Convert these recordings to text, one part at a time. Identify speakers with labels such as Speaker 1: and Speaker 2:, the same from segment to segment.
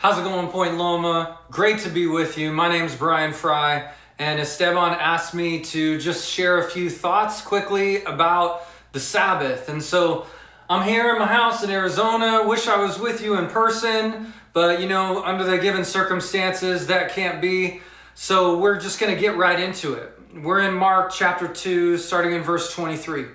Speaker 1: How's it going, Point Loma? Great to be with you. My name's Brian Frey, and Esteban asked me to just share a few thoughts quickly about the Sabbath. And so I'm here in my house in Arizona. Wish I was with you in person, but under the given circumstances, that can't be. So we're just going to get right into it. We're in Mark chapter 2, starting in verse 23.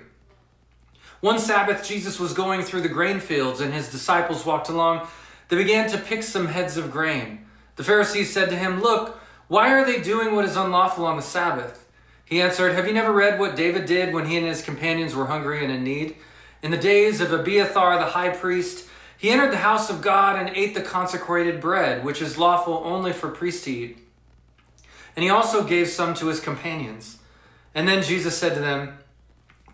Speaker 1: One Sabbath, Jesus was going through the grain fields, and his disciples walked along. They began to pick some heads of grain. The Pharisees said to him, "Look, why are they doing what is unlawful on the Sabbath?" He answered, "Have you never read what David did when he and his companions were hungry and in need? In the days of Abiathar the high priest, he entered the house of God and ate the consecrated bread, which is lawful only for priests to eat. And he also gave some to his companions." And then Jesus said to them,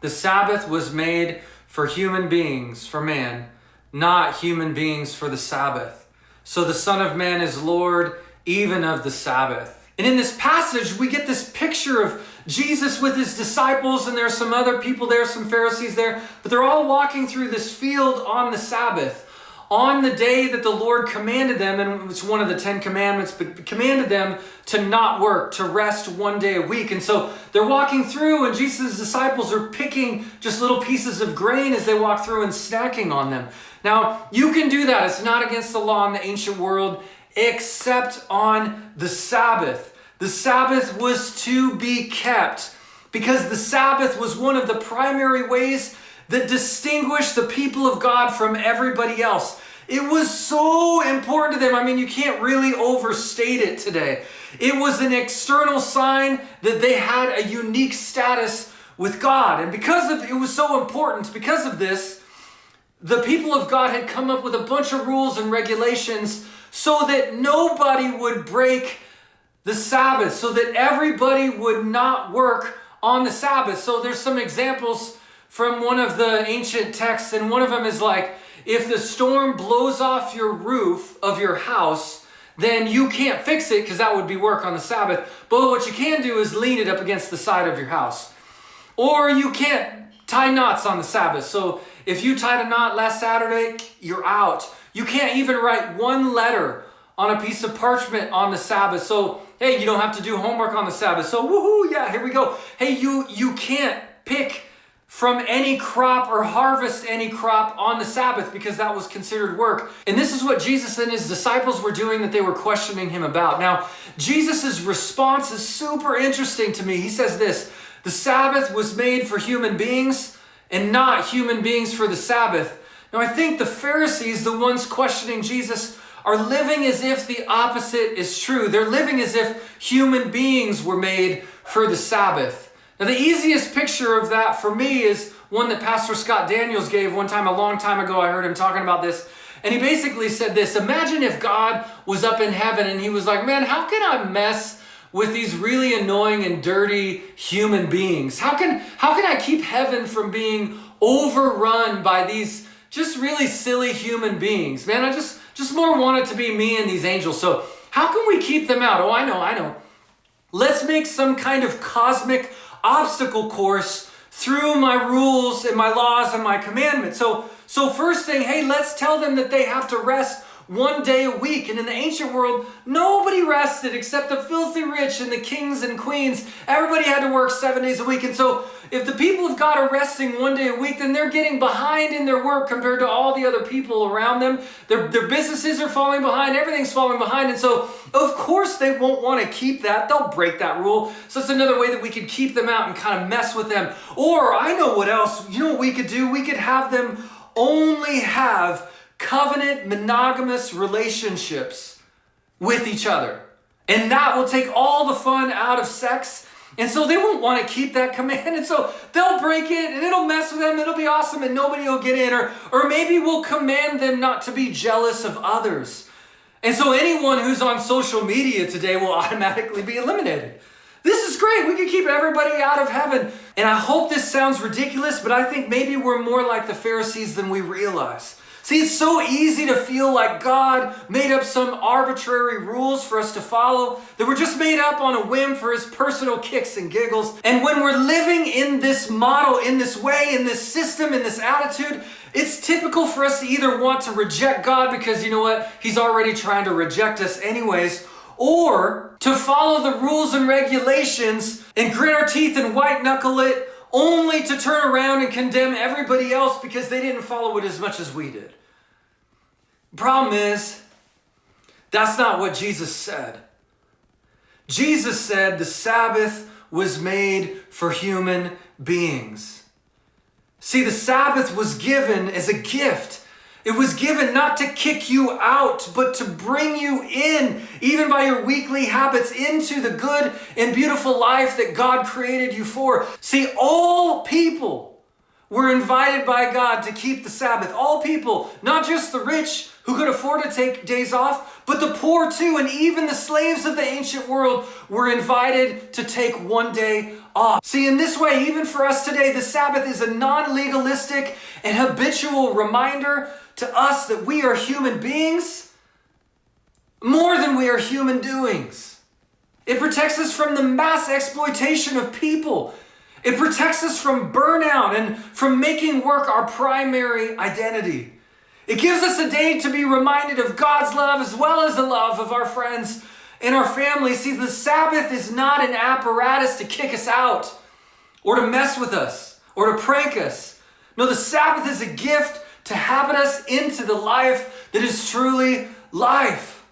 Speaker 1: "The Sabbath was made for human beings, for man, not human beings for the Sabbath. So the Son of Man is Lord even of the Sabbath." And in this passage, we get this picture of Jesus with his disciples, and there's some other people there, some Pharisees there, but they're all walking through this field on the Sabbath, on the day that the Lord commanded them, and it's one of the 10 commandments, but commanded them to not work, to rest one day a week. And so they're walking through, and Jesus' disciples are picking just little pieces of grain as they walk through and snacking on them. Now, you can do that. It's not against the law in the ancient world, except on the Sabbath. The Sabbath was to be kept because the Sabbath was one of the primary ways that distinguished the people of God from everybody else. It was so important to them. I mean, you can't really overstate it today. It was an external sign that they had a unique status with God. And because it was so important, because of this, the people of God had come up with a bunch of rules and regulations so that nobody would break the Sabbath, so that everybody would not work on the Sabbath. So there's some examples from one of the ancient texts, and one of them is like, if the storm blows off your roof of your house, then you can't fix it because that would be work on the Sabbath. But what you can do is lean it up against the side of your house. Or you can't tie knots on the Sabbath. So if you tied a knot last Saturday, you're out. You can't even write one letter on a piece of parchment on the Sabbath. So, hey, you don't have to do homework on the Sabbath. So, woohoo, yeah, here we go. Hey, you can't pick from any crop or harvest any crop on the Sabbath because that was considered work. And this is what Jesus and his disciples were doing that they were questioning him about. Now, Jesus' response is super interesting to me. He says this: the Sabbath was made for human beings and not human beings for the Sabbath. Now, I think the Pharisees, the ones questioning Jesus, are living as if the opposite is true. They're living as if human beings were made for the Sabbath. Now, the easiest picture of that for me is one that Pastor Scott Daniels gave one time, a long time ago. I heard him talking about this. And he basically said this: imagine if God was up in heaven and he was like, "Man, how can I mess with these really annoying and dirty human beings? How can I keep heaven from being overrun by these just really silly human beings? Man, I just more want it to be me and these angels. So how can we keep them out? Oh, I know. Let's make some kind of cosmic obstacle course through my rules and my laws and my commandments. So first thing, hey, let's tell them that they have to rest one day a week. And in the ancient world, nobody rested except the filthy rich and the kings and queens. Everybody had to work 7 days a week. And so if the people of God are resting one day a week, then they're getting behind in their work compared to all the other people around them. Their businesses are falling behind. Everything's falling behind. And so, of course, they won't want to keep that. They'll break that rule. So it's another way that we could keep them out and kind of mess with them. Or I know what else. You know what we could do? We could have them only have covenant monogamous relationships with each other. And that will take all the fun out of sex. And so they won't want to keep that command. And so they'll break it and it'll mess with them. It'll be awesome and nobody will get in. Or maybe we'll command them not to be jealous of others. And so anyone who's on social media today will automatically be eliminated. This is great. We can keep everybody out of heaven. And I hope this sounds ridiculous, but I think maybe we're more like the Pharisees than we realize. See, it's so easy to feel like God made up some arbitrary rules for us to follow that were just made up on a whim for his personal kicks and giggles. And when we're living in this model, in this way, in this system, in this attitude, it's typical for us to either want to reject God because, you know what, he's already trying to reject us anyways, or to follow the rules and regulations and grit our teeth and white knuckle it, only to turn around and condemn everybody else because they didn't follow it as much as we did. Problem is, that's not what Jesus said. Jesus said the Sabbath was made for human beings. See, the Sabbath was given as a gift. It was given not to kick you out, but to bring you in, even by your weekly habits, into the good and beautiful life that God created you for. See, all people were invited by God to keep the Sabbath. All people, not just the rich who could afford to take days off, but the poor too, and even the slaves of the ancient world were invited to take one day off. See, in this way, even for us today, the Sabbath is a non-legalistic and habitual reminder to us that we are human beings more than we are human doings. It protects us from the mass exploitation of people. It protects us from burnout and from making work our primary identity. It gives us a day to be reminded of God's love as well as the love of our friends and our family. See, the Sabbath is not an apparatus to kick us out or to mess with us or to prank us. No, the Sabbath is a gift to habit us into the life that is truly life.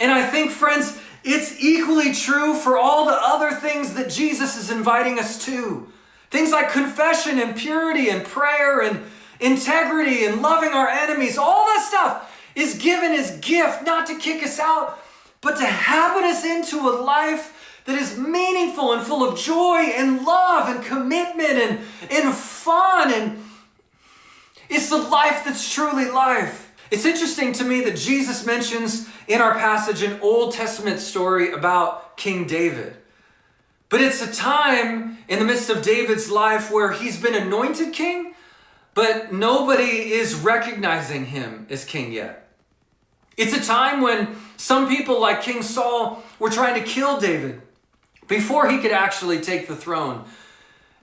Speaker 1: And I think, friends, it's equally true for all the other things that Jesus is inviting us to. Things like confession and purity and prayer and integrity and loving our enemies. All that stuff is given as gift, not to kick us out, but to habit us into a life that is meaningful and full of joy and love and commitment and fun. And it's the life that's truly life. It's interesting to me that Jesus mentions in our passage an Old Testament story about King David. But it's a time in the midst of David's life where he's been anointed king, but nobody is recognizing him as king yet. It's a time when some people like King Saul were trying to kill David before he could actually take the throne.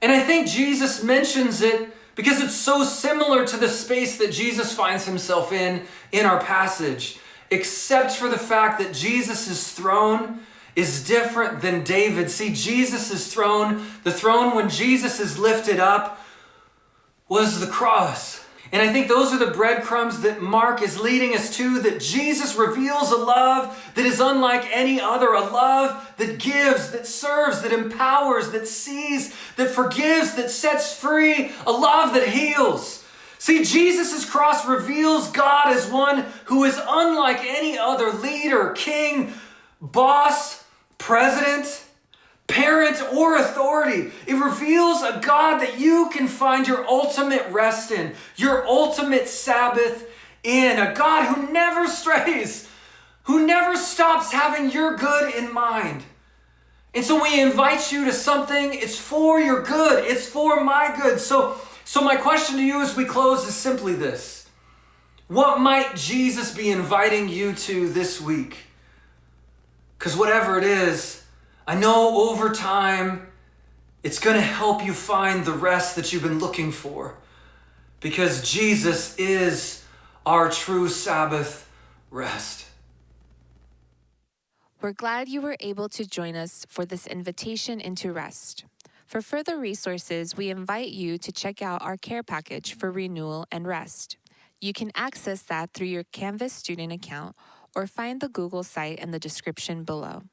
Speaker 1: And I think Jesus mentions it because it's so similar to the space that Jesus finds himself in our passage, except for the fact that Jesus' throne is different than David. See, Jesus' throne, the throne when Jesus is lifted up, was the cross. And I think those are the breadcrumbs that Mark is leading us to, that Jesus reveals a love that is unlike any other, a love that gives, that serves, that empowers, that sees, that forgives, that sets free, a love that heals. See, Jesus' cross reveals God as one who is unlike any other leader, king, boss, president, parent, or authority. It reveals a God that you can find your ultimate rest in, your ultimate Sabbath in, a God who never strays, who never stops having your good in mind. And so when he invites you to something, it's for your good, it's for my good. So my question to you as we close is simply this: what might Jesus be inviting you to this week? Because whatever it is, I know over time, it's going to help you find the rest that you've been looking for, because Jesus is our true Sabbath rest.
Speaker 2: We're glad you were able to join us for this invitation into rest. For further resources, we invite you to check out our care package for renewal and rest. You can access that through your Canvas student account or find the Google site in the description below.